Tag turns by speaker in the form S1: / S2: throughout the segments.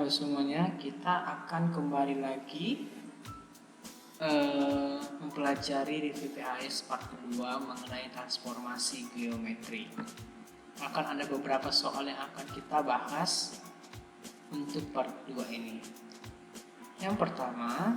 S1: halo semuanya, kita akan kembali lagi mempelajari review PAS part 2 mengenai transformasi geometri. Akan ada beberapa soal yang akan kita bahas untuk part 2 ini. Yang pertama,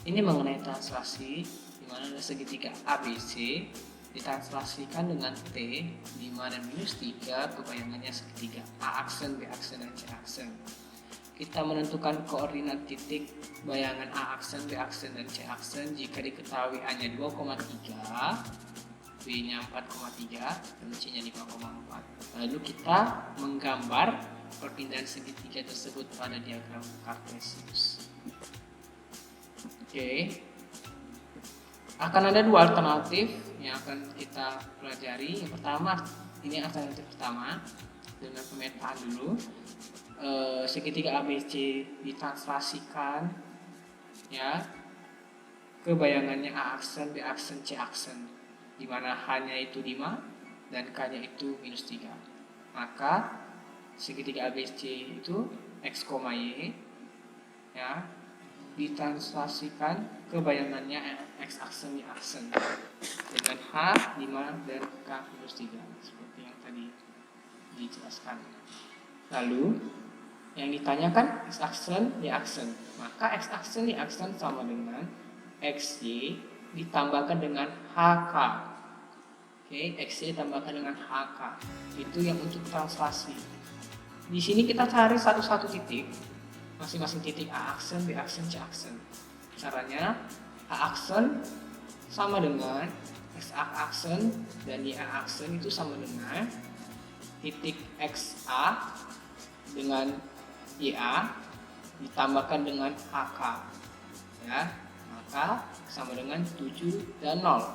S1: ini mengenai translasi, di mana ada segitiga ABC ditranslasikan dengan T 5 dan minus 3, kebayangannya segitiga A aksen, B aksen, dan C aksen. Kita menentukan koordinat titik bayangan A aksen, B aksen, dan C aksen jika diketahui A-nya 2,3, B-nya 4,3, dan C-nya 5,4. Lalu kita menggambar perpindahan segitiga tersebut pada diagram Cartesius. Oke. Akan ada dua alternatif yang akan kita pelajari. Yang pertama, ini alternatif pertama dengan pemetaan dulu. Segitiga ABC ditranslasikan ya ke bayangannya A aksen, B aksen, C aksen, di mana H-nya itu 5 dan K-nya itu minus 3. Maka segitiga ABC itu X, Y ya ditranslasikan ke bayangannya X aksen, Y aksen dengan H 5 dan K minus 3 seperti yang tadi dijelaskan. Lalu yang ditanyakan X aksen, Y aksen, maka X aksen, Y aksen sama dengan XY ditambahkan dengan HK. Oke, XY ditambahkan dengan HK. Itu yang untuk translasi. Di sini kita cari satu-satu titik, masing-masing titik A aksen, B aksen, C aksen. Caranya A aksen sama dengan X aksen dan Y aksen itu sama dengan titik XA dengan YA ditambahkan dengan AK ya, maka sama dengan 7 dan 0.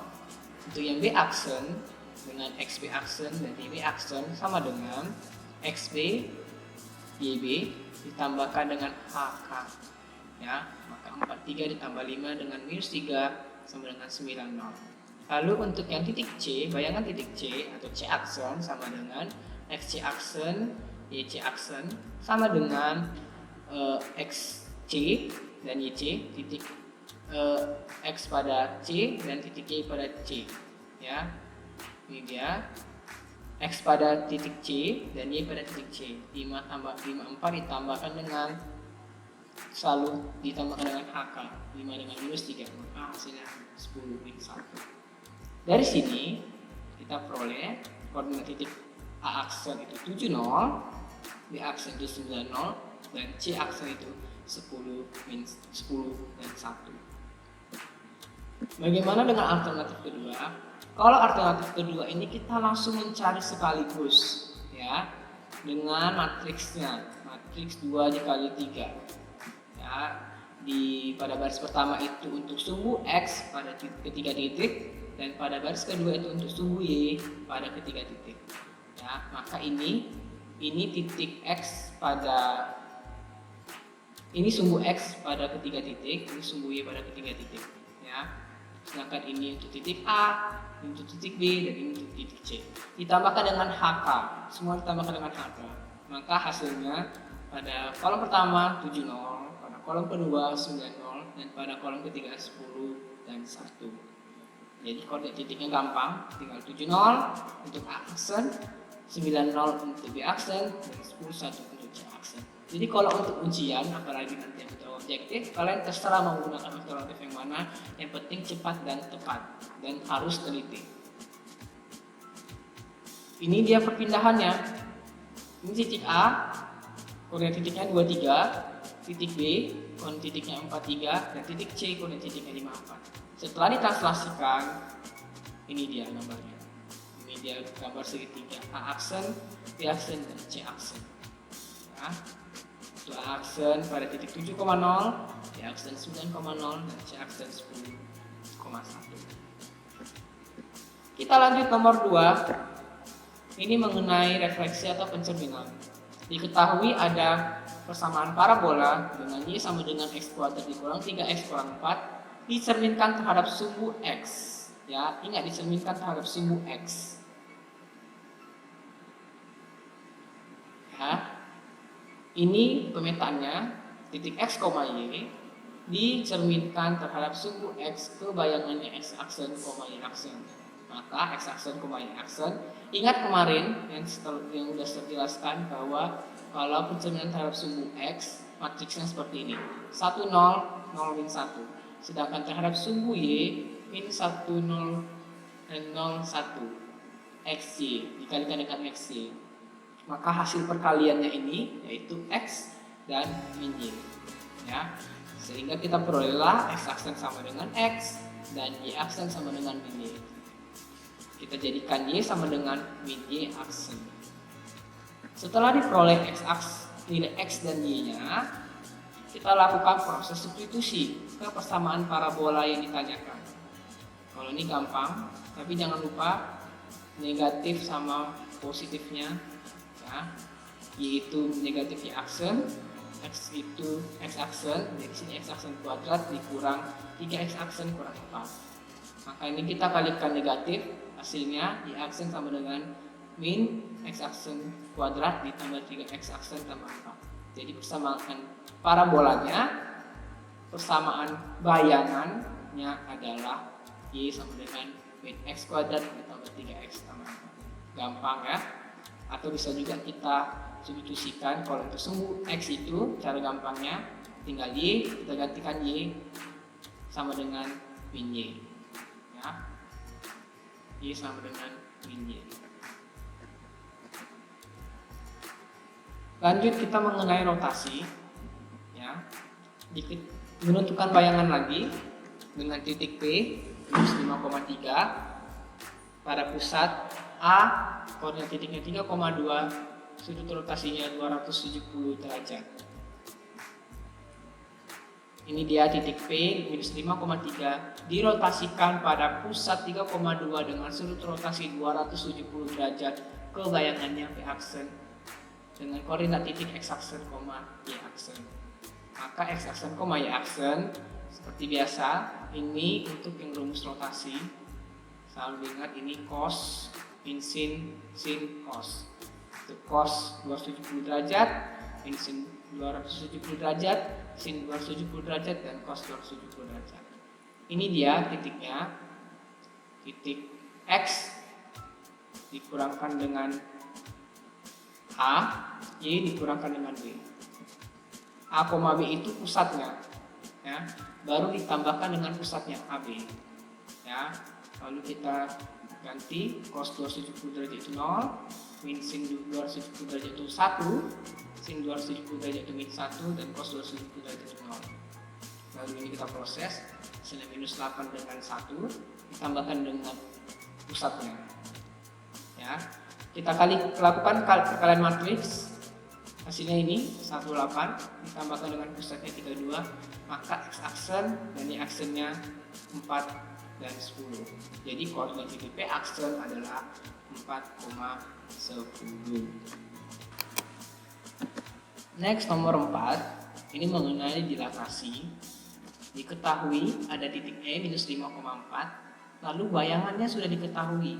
S1: Untuk yang B aksen dengan XB aksen dan YB aksen sama dengan XB YB ditambahkan dengan HK ya, maka 43 ditambah 5 dengan minus 3 sama dengan 90. Lalu untuk yang titik C, bayangan titik C atau C aksen sama dengan XC aksen, YC aksen sama dengan XC dan YC, titik X pada C dan titik Y pada C ya. Ini dia X pada titik C dan Y pada titik C. 5 tambah 5 4 ditambahkan dengan selalu ditambahkan dengan HK 5 dengan minus 3, maka hasilnya 10 min 1. Dari sini kita peroleh koordinat titik A aksen itu 70, B aksen itu 90, dan C aksen itu 10 min 10 dan 1. Bagaimana dengan alternatif kedua? Kalau alternatif kedua ini kita langsung mencari sekaligus ya, dengan matriksnya, matriks 2 dikali 3 ya. Pada baris pertama itu untuk sumbu X pada ketiga titik, dan pada baris kedua itu untuk sumbu Y pada ketiga titik ya. Maka ini titik X pada ini sumbu X pada ketiga titik, ini sumbu Y pada ketiga titik ya. Sedangkan ini untuk titik A, ini untuk titik B, dan ini untuk titik C. Ditambahkan dengan HK, semua ditambahkan dengan HK. Maka hasilnya pada kolom pertama 70, pada kolom kedua 90, dan pada kolom ketiga 10 dan 1. Jadi koordinat titiknya gampang, tinggal 70 untuk A aksen, 90 untuk B aksen, dan 10 1 untuk C aksen. Jadi kalau untuk ujian, apalagi nanti yang kita objektif, kalian terserah menggunakan alternatif yang mana, yang penting cepat dan tepat dan harus teliti. Ini dia perpindahannya. Ini titik A, koordinat titiknya 23, titik B, koordinat titiknya 43, dan titik C, koordinat titiknya 54. Setelah ditranslasikan, ini dia gambarnya. Ini dia gambar segitiga A aksen, B aksen, dan C aksen. Ya. Untuk A aksen pada titik 7,0, B aksen 9,0, dan C aksen 10,1. Kita lanjut nomor 2. Ini mengenai refleksi atau pencerminan. Diketahui ada persamaan parabola dengan Y sama dengan X kuadrat dikurang 3X kurang 4 dicerminkan terhadap sumbu X. Ya, ingat dicerminkan terhadap sumbu X. Ya. Ini pemetaannya, titik X, Y dicerminkan terhadap sumbu X ke bayangannya X aksen, Y aksen. Maka X aksen, Y aksen, ingat kemarin yang sudah saya jelaskan bahwa kalau pencerminan terhadap sumbu X, matriksnya seperti ini. 1, 0, 0, min 1. Sedangkan terhadap sumbu Y, min 1, 0, dan 0, 1. XY dikalikan dengan XY. Maka hasil perkaliannya ini yaitu X dan min Y. Ya. Sehingga kita perolehlah X aksen sama dengan X dan Y aksen sama dengan min Y. Kita jadikan Y sama dengan min Y aksen. Setelah diperoleh nilai X dan Y-nya, kita lakukan proses substitusi ke persamaan parabola yang ditanyakan. Kalau ini gampang, tapi jangan lupa negatif sama positifnya, ya. Y itu negatif Y aksen, X itu X aksen, jadi sini X aksen kuadrat dikurang 3X aksen kurang 4. Maka ini kita kalikan negatif, hasilnya Y aksen sama dengan min X aksen kuadrat ditambah 3X aksen tambah 4. Jadi persamaan parabolanya, persamaan bayangannya adalah Y sama dengan min X kuadrat ditambah 3X tambah 4. Gampang ya? Atau bisa juga kita substitusikan. Kalau untuk sumbu X itu cara gampangnya tinggal Y, kita gantikan Y sama dengan min Y, ya. Y sama dengan min Y. Lanjut kita mengenai rotasi, ya. Menentukan bayangan lagi dengan titik P minus 5,3 pada pusat A, koordinat titiknya 3,2, sudut rotasinya 270 derajat. Ini dia titik P minus 5,3 dirotasikan pada pusat 3,2 dengan sudut rotasi 270 derajat ke bayangannya P aksen dengan koordinat titik X aksen, Y aksen. Maka X aksen, Y aksen seperti biasa ini untuk yang rumus rotasi. Selalu ingat ini cos min sin, sin cos. Untuk cos 270 derajat, min sin 270 derajat, sin 270 derajat, dan cos 270 derajat. Ini dia titiknya. Titik X dikurangkan dengan A, Y dikurangkan dengan B. A, B itu pusatnya, ya. Baru ditambahkan dengan pusatnya AB, ya. Lalu kita ganti cos 270 derajat itu 0, min sin 270 derajat itu 1, sin 270 derajat itu min 1, dan cos 270 derajat itu 0. Lalu ini kita proses, hasilnya minus 8 dengan 1 ditambahkan dengan pusatnya, ya. Kita lakukan perkalian matriks, hasilnya ini 18 ditambahkan dengan pusatnya 32, maka X aksen dan Y aksennya 4 dan 10. Jadi koordinat titik P aksen adalah 4,10. Next, nomor 4, ini mengenai dilatasi. Diketahui ada titik E minus 5,4, lalu bayangannya sudah diketahui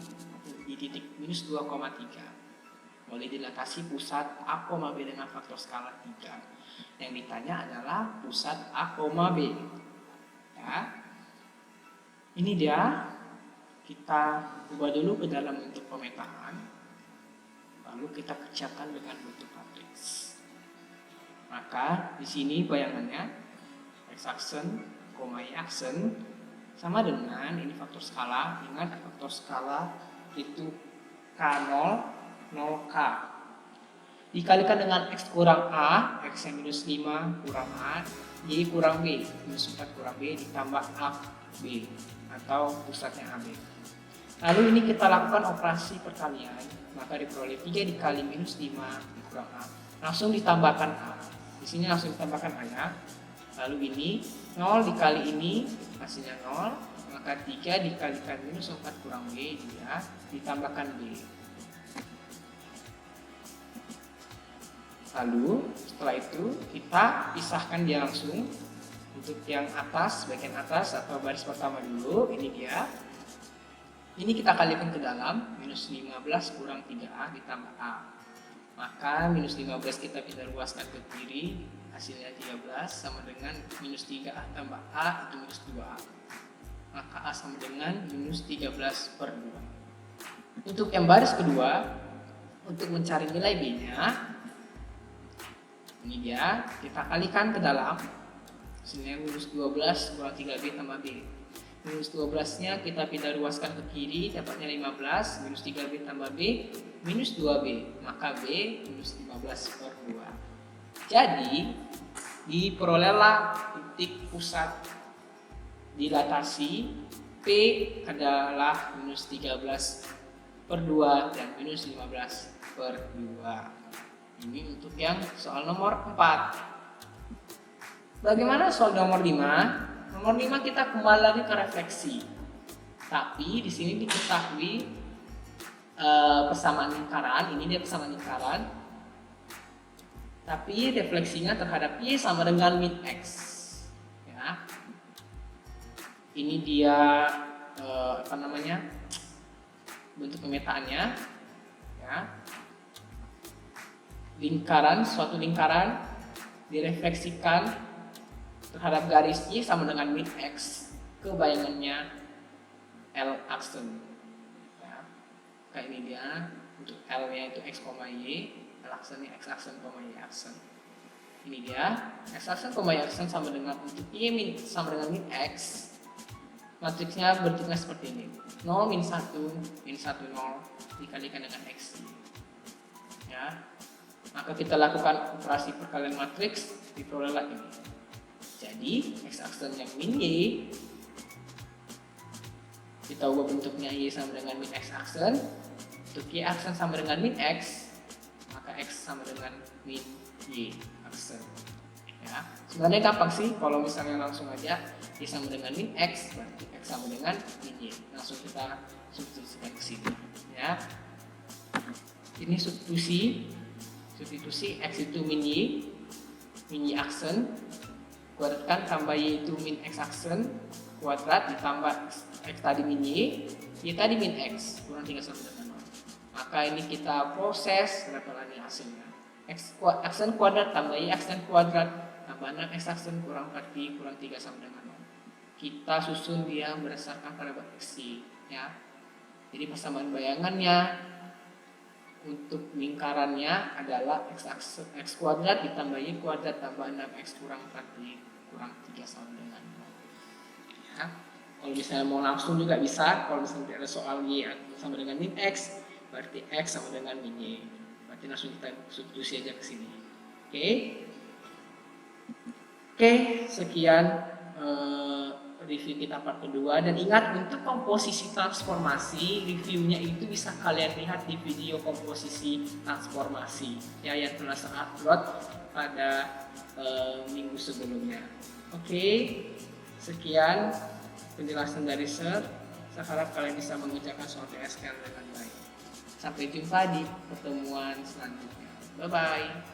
S1: di titik minus 2,3. Boleh dilatasi pusat A, B dengan faktor skala 3. Yang ditanya adalah pusat A, B. Ya. Ini dia, kita ubah dulu ke dalam bentuk pemetaan, lalu kita kerjakan dengan bentuk matriks. Maka di sini bayangannya X aksen, Y aksen sama dengan ini faktor skala. Ingat faktor skala itu K0, 0K dikalikan dengan X kurang A, X yang minus 5 kurang A, Y kurang B, minus 4 kurang B ditambah A, B atau pusatnya AB. Lalu ini kita lakukan operasi perkalian, maka diperoleh 3 dikali minus 5 dikurang A, langsung ditambahkan A. Di sini langsung ditambahkan A ya. Lalu ini 0 dikali ini hasilnya 0, maka 3 dikalikan minus 4 kurang B dia ditambahkan B. Lalu setelah itu kita pisahkan dia langsung. Untuk yang atas, bagian atas atau baris pertama dulu, ini dia. Ini kita kalikan ke dalam, minus 15 kurang 3A ditambah A. Maka minus 15 kita luaskan ke kiri, hasilnya 13 sama dengan minus 3A tambah A itu minus 2A. Maka A sama dengan minus 13 per 2. Untuk yang baris kedua, untuk mencari nilai B-nya, ini dia, kita kalikan ke dalam. Hasilnya minus 12 kurang 3B tambah B. Minus 12-nya kita pindah luaskan ke kiri, dapatnya 15, minus 3B tambah B, minus 2B. Maka B minus 15 per 2. Jadi, diperolehlah titik pusat dilatasi P adalah minus 13 per 2 dan minus 15 per 2. Ini untuk yang soal nomor 4. Bagaimana soal nomor 5? Nomor 5 kita kembali lagi ke refleksi. Tapi di sini diketahui persamaan lingkaran, ini dia persamaan lingkaran. Tapi refleksinya terhadap Y sama dengan min X. Ya. Ini dia bentuk pemetaannya. Ya. Suatu lingkaran direfleksikan terhadap garis Y sama dengan min X ke bayangannya L aksen. Ya. Kayak ini dia, untuk L nya itu X, Y, L aksennya X aksen, Y aksen. Ini dia, X aksen, Y aksen sama dengan untuk Y sama dengan min X. Matriksnya bentuknya seperti ini, 0, min 1, 0 dikalikan dengan X. Ya. Maka kita lakukan operasi perkalian matriks, diperolehlah ini. Jadi X aksen yang min Y, kita ubah bentuknya Y sama dengan min X aksen. Untuk Y aksen sama dengan min X, maka X sama dengan min Y aksen. Ya, sebenarnya gampang sih, kalau misalnya langsung aja Y sama dengan min X, berarti X sama dengan min Y. Langsung kita substitusikan ke sini. Ya, ini substitusi X itu min Y aksen, kuadratkan tambah Y itu min X aksen, kuadrat ditambah X tadi min Y tadi min X, kurang 3 sama dengan 0. Maka ini kita proses, berapa lagi hasilnya? X aksen kuadrat tambah Y aksen kuadrat tambah 6X aksen kurang 4Y kurang 3 sama dengan 0. Kita susun dia berdasarkan pada matriks Y. Ya. Jadi persamaan bayangannya untuk lingkarannya adalah X kuadrat ditambah Y kuadrat tambah 6X kurang 4Y kurang 3 sama dengan 0. Ya. Kalau misalnya mau langsung juga bisa. Kalau misalnya ada soal Y sama dengan min X, berarti X sama dengan min Y. Berarti langsung kita substitusi aja ke sini. Oke, sekian review kita part kedua. Dan ingat, untuk komposisi transformasi, reviewnya itu bisa kalian lihat di video komposisi transformasi ya, yang telah saya upload pada minggu sebelumnya. Oke, sekian penjelasan dari Sir. Saya harap kalian bisa mengerjakan soal PSKL dengan baik. Sampai jumpa di pertemuan selanjutnya. Bye bye.